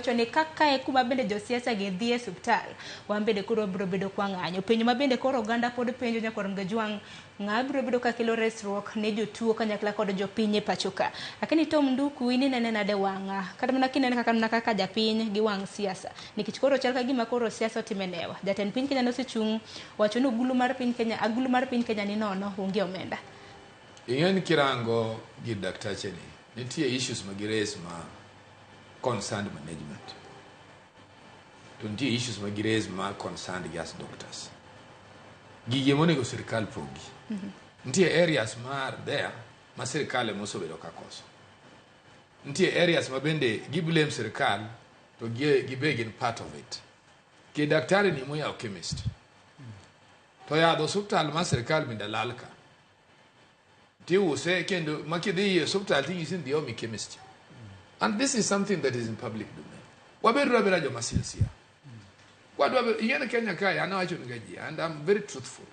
Chone kaka e kuma bende josiasa gi dhi e suptal wan bende koro biro bedo kwa ng'anyo penjo ma bende koro oganda pod penjo nyakor Ngajwang' ng'a biro bedo ka kelo resruok ne jotuo kanyakla kod jopiny e pachoka. Lakini Tom Nduku ini nene nade wang'a kata mana kinene kaka japiny gi wang' siasa nikech koro chal ka gima koro siasa otimenewa. Jatend piny Kenya nosechung' wacho ni agulu mar piny Kenya ni nono onge omenda. Ing'en kirango gi daktache ni nitie issues magires ma concerned management. To nitie issues magires ma concerned gas doctors. Gige monego sirkal pogi. Nitie areas ma there ma sirkal osebedo ka koso. Nitie areas ma bende gi blame sirkal to gibeg in part of it. Ke daktari ni moya chemist. To ya do hospital ma sirkal bende lalka. Ti use kendo makidhi hospital ti isin dio mi chemist. And this is something that is in public domain. Wabedu rabira jo masilsia. Yene Kenya kaya anawacho ngaji, and I'm very truthful.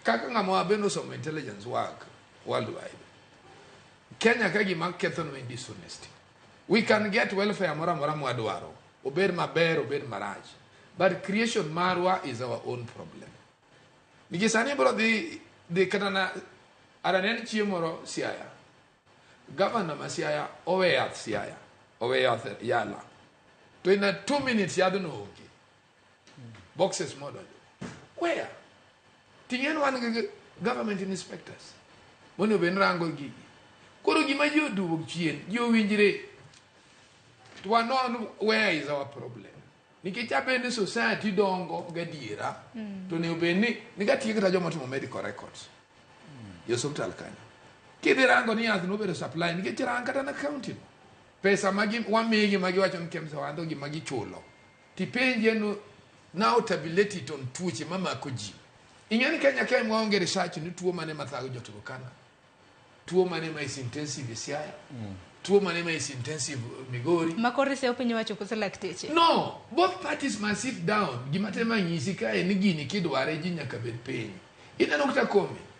Kaka ngamo abeno some intelligence work worldwide. Kenya kagi maketho no dishonesty. We can get welfare mora mwadwaro. Obed maber, obed marach. But creation marwa is our own problem. Nikisani bro the katana aranen chiemoro siaya. Governor Masiaya owe Siaya, owe Yala. To in 2 minutes, you don't know. Okay. Boxes model. Where? Tingen one government inspectors. Mono benrango gigi. Koro gima you do chien, you winjire. To know where is our problem. Nikicha bende society dongo gadira. To ne ubeni nigati yekata jomo medical records. Yosubtal kanya. Kidirango ni athi nobero supply nikech ranga tan accounting pesa magi wamigi magi wacho nkemsa wando gi magi chulo tipenje no now tabulate it on tuoche mama koji ingeni Kenya kai mwaonge research ni tuo mane mathago jotokana tuo mane ma is intensive Siaya tuo mane ma is intensive Migori makore se opinyo wacho ko lakteche no both parties must sit down gimatema nyisi kae ni gini kidware ji nyaka bed piny ineno kata kome.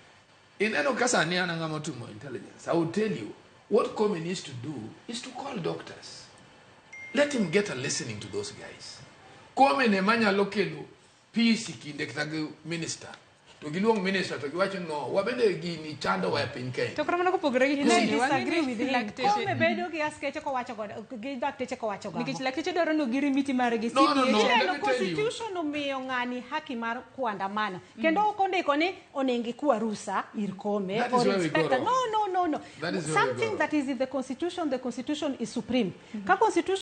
In any case, intelligence, I will tell you what Komi needs to do is to call doctors. Let him get a listening to those guys. Komi ne manya lokelo peace kinde minister. To gilong minister to giwacho no wabende gini chando wa pinke. To kramana ko pogre gi disagree with him. Komi bedo gi askeche ko wacho god gi dakteche ko wacho nikech lakteche dwaro no giri miti mare gi no constitution omiyo ng'ani haki mar kuandamana kendo ok ondiko ni onengi kwa rusa ir Komi or inspector no something that is in the constitution is supreme. Ka constitution